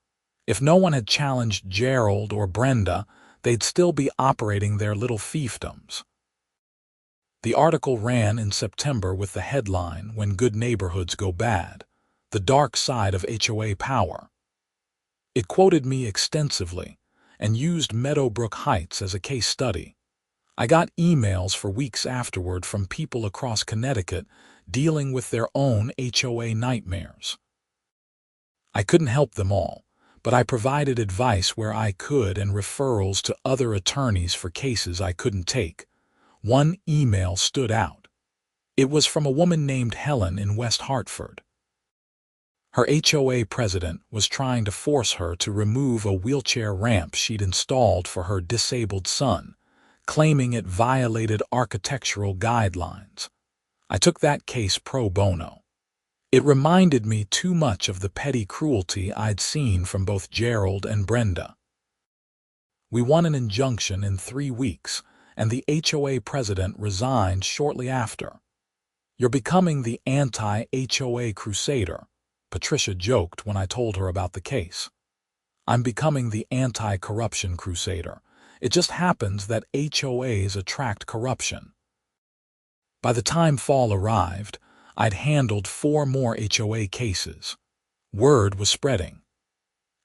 If no one had challenged Gerald or Brenda, they'd still be operating their little fiefdoms. The article ran in September with the headline, "When Good Neighborhoods Go Bad: The Dark Side of HOA Power." It quoted me extensively and used Meadowbrook Heights as a case study. I got emails for weeks afterward from people across Connecticut dealing with their own HOA nightmares. I couldn't help them all, but I provided advice where I could and referrals to other attorneys for cases I couldn't take. One email stood out. It was from a woman named Helen in West Hartford. Her HOA president was trying to force her to remove a wheelchair ramp she'd installed for her disabled son, claiming it violated architectural guidelines. I took that case pro bono. It reminded me too much of the petty cruelty I'd seen from both Gerald and Brenda. We won an injunction in 3 weeks, and the HOA president resigned shortly after. "You're becoming the anti-HOA crusader," Patricia joked when I told her about the case. I'm becoming the anti-corruption crusader. It just happens that HOAs attract corruption. By the time fall arrived, I'd handled 4 more HOA cases. Word was spreading.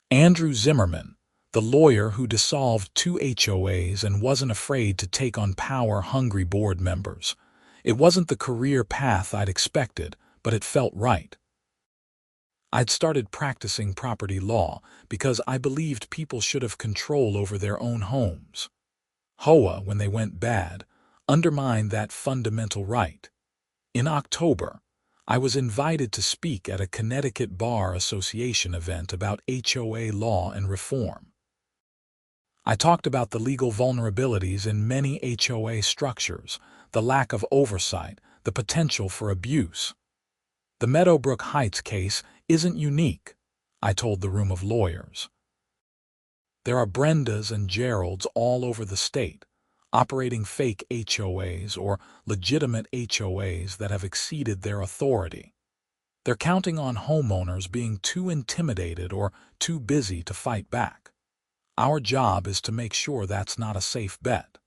Andrew Zimmerman, the lawyer who dissolved 2 HOAs and wasn't afraid to take on power-hungry board members. It wasn't the career path I'd expected, but it felt right. I'd started practicing property law because I believed people should have control over their own homes. HOA, when they went bad, undermined that fundamental right. In October, I was invited to speak at a Connecticut Bar Association event about HOA law and reform. I talked about the legal vulnerabilities in many HOA structures, the lack of oversight, the potential for abuse. The Meadowbrook Heights case isn't unique, I told the room of lawyers. There are Brendas and Geralds all over the state, operating fake HOAs or legitimate HOAs that have exceeded their authority. They're counting on homeowners being too intimidated or too busy to fight back. Our job is to make sure that's not a safe bet.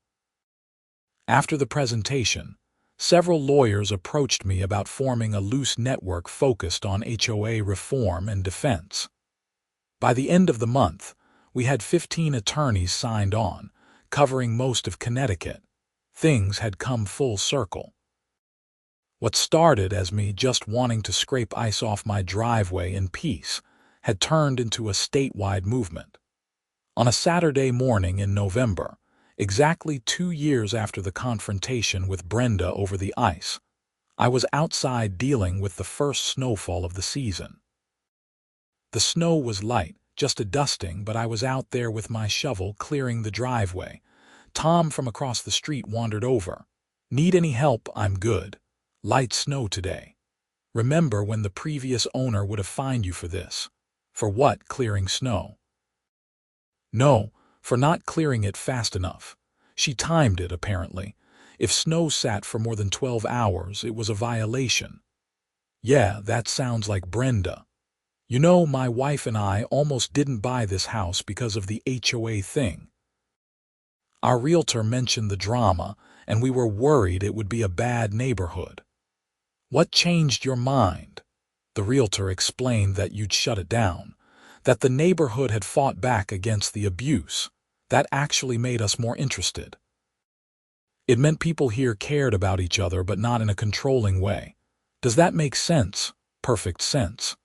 After the presentation, several lawyers approached me about forming a loose network focused on HOA reform and defense. By the end of the month, we had 15 attorneys signed on, covering most of Connecticut. Things had come full circle. What started as me just wanting to scrape ice off my driveway in peace had turned into a statewide movement. On a Saturday morning in November, exactly 2 years after the confrontation with Brenda over the ice, I was outside dealing with the first snowfall of the season. The snow was light, just a dusting, but I was out there with my shovel clearing the driveway. Tom from across the street wandered over. "Need any help? I'm good. Light snow today. Remember when the previous owner would have fined you for this?" "For what, clearing snow?" "No, for not clearing it fast enough. She timed it, apparently. If snow sat for more than 12 hours, it was a violation." "Yeah, that sounds like Brenda. You know, my wife and I almost didn't buy this house because of the HOA thing. Our realtor mentioned the drama, and we were worried it would be a bad neighborhood." "What changed your mind?" The realtor explained that you'd shut it down, that the neighborhood had fought back against the abuse. That actually made us more interested. It meant people here cared about each other, but not in a controlling way. Does that make sense? Perfect sense.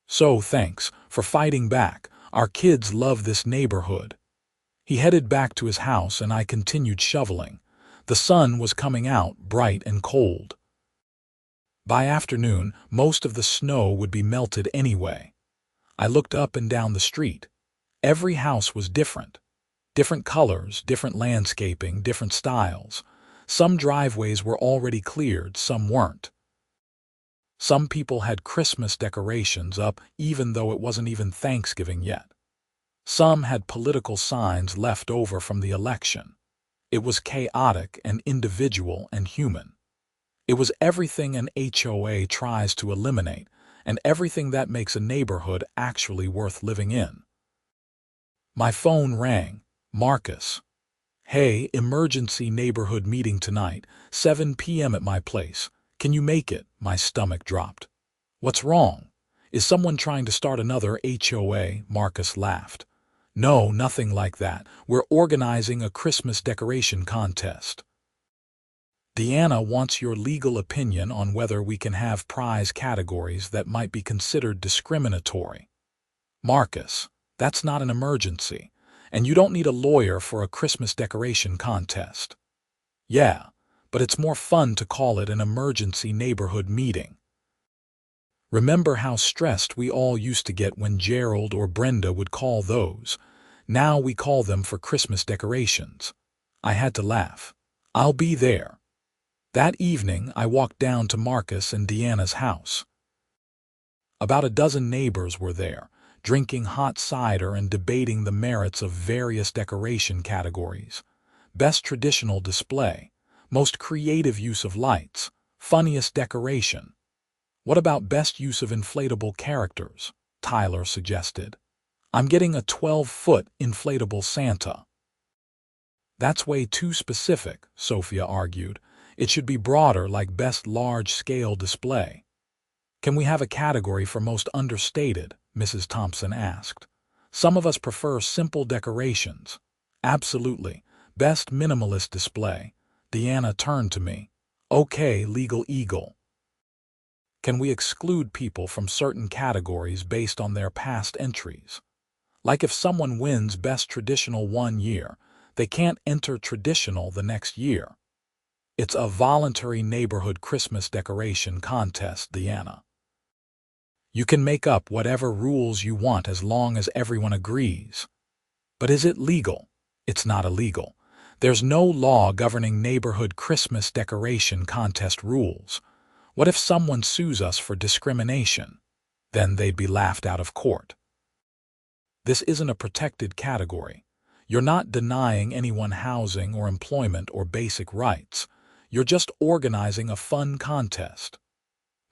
So thanks for fighting back. Our kids love this neighborhood. He headed back to his house and I continued shoveling. The sun was coming out, bright and cold. By afternoon, most of the snow would be melted anyway. I looked up and down the street. Every house was different. Different colors, different landscaping, different styles. Some driveways were already cleared, some weren't. Some people had Christmas decorations up even though it wasn't even Thanksgiving yet. Some had political signs left over from the election. It was chaotic and individual and human. It was everything an HOA tries to eliminate, and everything that makes a neighborhood actually worth living in. My phone rang. "Marcus. Hey, emergency neighborhood meeting tonight, 7 p.m. at my place. Can you make it?" My stomach dropped. "What's wrong? Is someone trying to start another HOA?" Marcus laughed. "No, nothing like that. We're organizing a Christmas decoration contest. Deanna wants your legal opinion on whether we can have prize categories that might be considered discriminatory." "Marcus, that's not an emergency, and you don't need a lawyer for a Christmas decoration contest." "Yeah, but it's more fun to call it an emergency neighborhood meeting. Remember how stressed we all used to get when Gerald or Brenda would call those? Now we call them for Christmas decorations." I had to laugh. "I'll be there." That evening, I walked down to Marcus and Deanna's house. About a dozen neighbors were there, drinking hot cider and debating the merits of various decoration categories. Best traditional display, most creative use of lights, funniest decoration. "What about best use of inflatable characters?" Tyler suggested. I'm getting a 12-foot inflatable Santa. That's way too specific, Sophia argued. It should be broader, like best large-scale display. Can we have a category for most understated? Mrs. Thompson asked. Some of us prefer simple decorations. Absolutely. Best minimalist display. Deanna turned to me. Okay, legal eagle. Can we exclude people from certain categories based on their past entries? Like if someone wins Best Traditional one year, they can't enter Traditional the next year. It's a voluntary neighborhood Christmas decoration contest, Deanna. You can make up whatever rules you want as long as everyone agrees. But is it legal? It's not illegal. There's no law governing neighborhood Christmas decoration contest rules. What if someone sues us for discrimination? Then they'd be laughed out of court. This isn't a protected category. You're not denying anyone housing or employment or basic rights. You're just organizing a fun contest.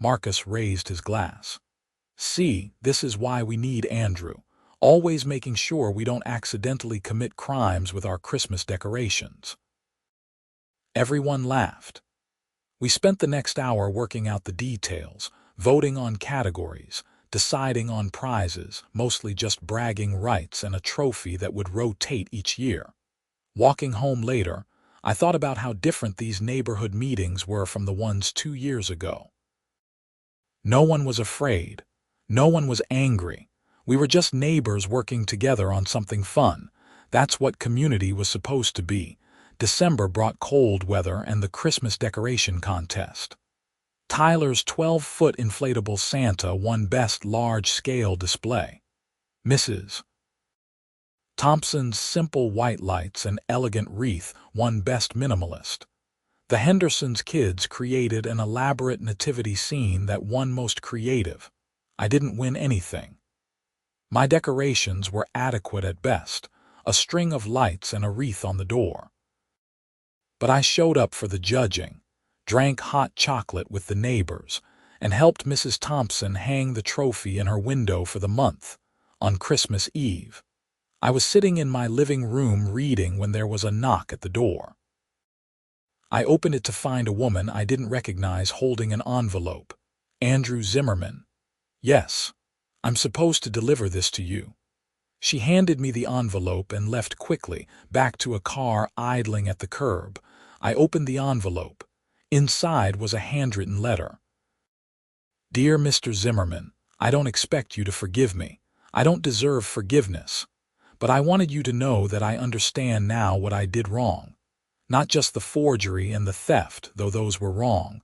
Marcus raised his glass. See, this is why we need Andrew, always making sure we don't accidentally commit crimes with our Christmas decorations. Everyone laughed. We spent the next hour working out the details, voting on categories, deciding on prizes, mostly just bragging rights and a trophy that would rotate each year. Walking home later, I thought about how different these neighborhood meetings were from the ones 2 years ago. No one was afraid. No one was angry. We were just neighbors working together on something fun. That's what community was supposed to be. December brought cold weather and the Christmas decoration contest. Tyler's 12-foot inflatable Santa won Best Large-Scale Display. Mrs. Thompson's simple white lights and elegant wreath won Best Minimalist. The Hendersons' kids created an elaborate nativity scene that won Most Creative. I didn't win anything. My decorations were adequate at best, a string of lights and a wreath on the door. But I showed up for the judging, drank hot chocolate with the neighbors, and helped Mrs. Thompson hang the trophy in her window for the month, on Christmas Eve. I was sitting in my living room reading when there was a knock at the door. I opened it to find a woman I didn't recognize holding an envelope. Andrew Zimmerman. Yes, I'm supposed to deliver this to you. She handed me the envelope and left quickly, back to a car idling at the curb. I opened the envelope. Inside was a handwritten letter. Dear Mr. Zimmerman, I don't expect you to forgive me. I don't deserve forgiveness. But I wanted you to know that I understand now what I did wrong. Not just the forgery and the theft, though those were wrong,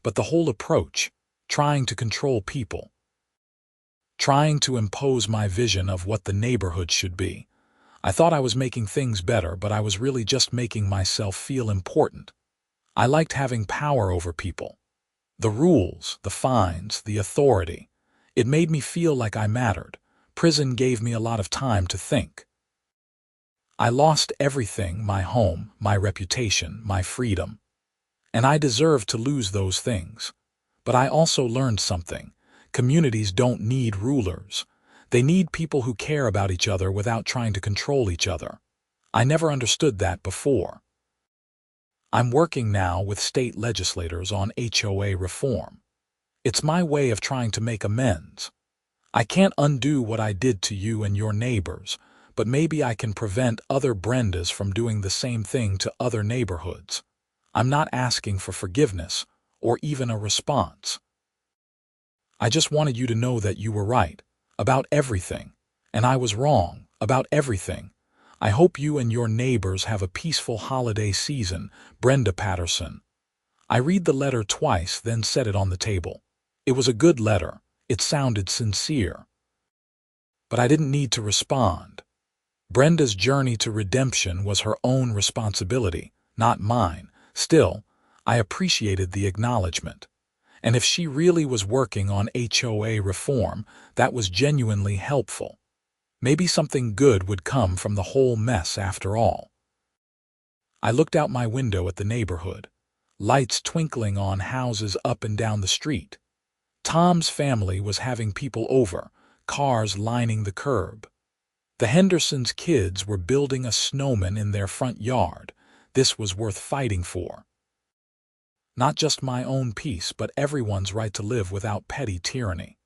but the whole approach, trying to control people. Trying to impose my vision of what the neighborhood should be. I thought I was making things better, but I was really just making myself feel important. I liked having power over people. The rules, the fines, the authority. It made me feel like I mattered. Prison gave me a lot of time to think. I lost everything, my home, my reputation, my freedom. And I deserved to lose those things. But I also learned something. Communities don't need rulers. They need people who care about each other without trying to control each other. I never understood that before. I'm working now with state legislators on HOA reform. It's my way of trying to make amends. I can't undo what I did to you and your neighbors, but maybe I can prevent other Brendas from doing the same thing to other neighborhoods. I'm not asking for forgiveness or even a response. I just wanted you to know that you were right about everything, and I was wrong about everything. I hope you and your neighbors have a peaceful holiday season, Brenda Patterson. I read the letter twice, then set it on the table. It was a good letter. It sounded sincere. But I didn't need to respond. Brenda's journey to redemption was her own responsibility, not mine. Still, I appreciated the acknowledgement. And if she really was working on HOA reform, that was genuinely helpful. Maybe something good would come from the whole mess after all. I looked out my window at the neighborhood, lights twinkling on houses up and down the street. Tom's family was having people over, cars lining the curb. The Hendersons' kids were building a snowman in their front yard. This was worth fighting for. Not just my own peace, but everyone's right to live without petty tyranny.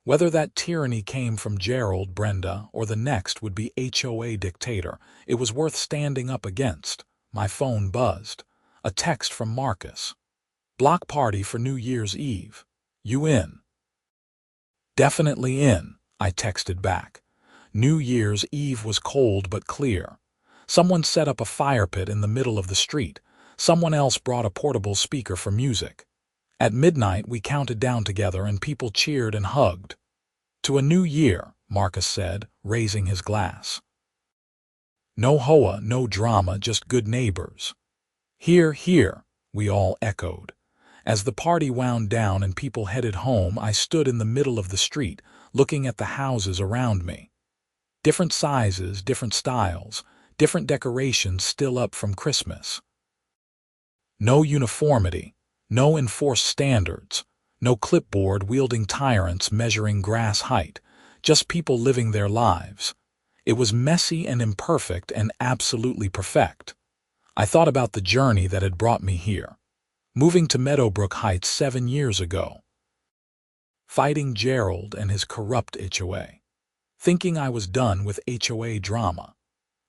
Whether that tyranny came from Gerald, Brenda, or the next would be HOA dictator, it was worth standing up against. My phone buzzed. A text from Marcus. Block party for New Year's Eve. You in? Definitely in, I texted back. New Year's Eve was cold but clear. Someone set up a fire pit in the middle of the street. Someone else brought a portable speaker for music. At midnight, we counted down together and people cheered and hugged. To a new year, Marcus said, raising his glass. No HOA, no drama, just good neighbors. Hear, hear, we all echoed. As the party wound down and people headed home, I stood in the middle of the street, looking at the houses around me. Different sizes, different styles, different decorations still up from Christmas. No uniformity, no enforced standards, no clipboard-wielding tyrants measuring grass height, just people living their lives. It was messy and imperfect and absolutely perfect. I thought about the journey that had brought me here. Moving to Meadowbrook Heights 7 years ago. Fighting Gerald and his corrupt HOA. Thinking I was done with HOA drama.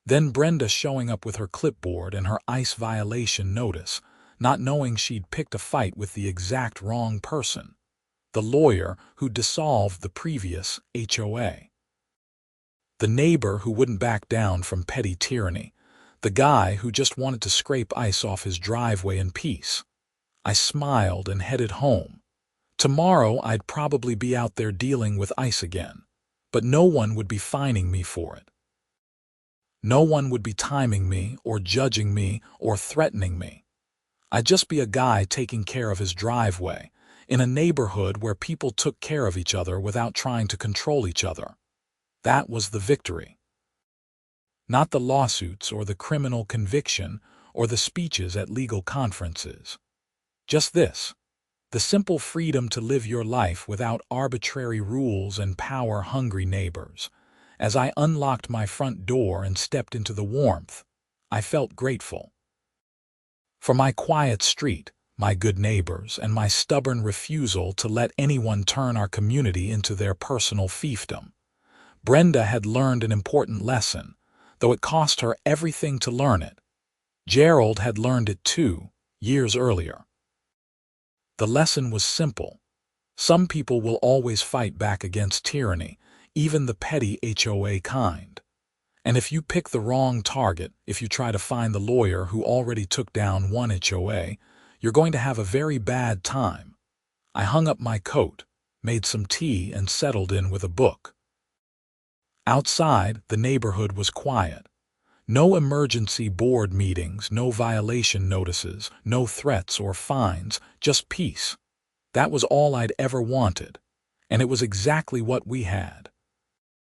Then Brenda showing up with her clipboard and her ICE violation notice, not knowing she'd picked a fight with the exact wrong person. The lawyer who dissolved the previous HOA. The neighbor who wouldn't back down from petty tyranny. The guy who just wanted to scrape ice off his driveway in peace. I smiled and headed home. Tomorrow I'd probably be out there dealing with ice again, but no one would be fining me for it. No one would be timing me or judging me or threatening me. I'd just be a guy taking care of his driveway, in a neighborhood where people took care of each other without trying to control each other. That was the victory. Not the lawsuits or the criminal conviction or the speeches at legal conferences. Just this, the simple freedom to live your life without arbitrary rules and power-hungry neighbors. As I unlocked my front door and stepped into the warmth, I felt grateful. For my quiet street, my good neighbors, and my stubborn refusal to let anyone turn our community into their personal fiefdom. Brenda had learned an important lesson, though it cost her everything to learn it. Gerald had learned it too, years earlier. The lesson was simple. Some people will always fight back against tyranny, even the petty HOA kind. And if you pick the wrong target, if you try to find the lawyer who already took down one HOA, you're going to have a very bad time. I hung up my coat, made some tea, and settled in with a book. Outside, the neighborhood was quiet. No emergency board meetings, no violation notices, no threats or fines, just peace. That was all I'd ever wanted, and it was exactly what we had.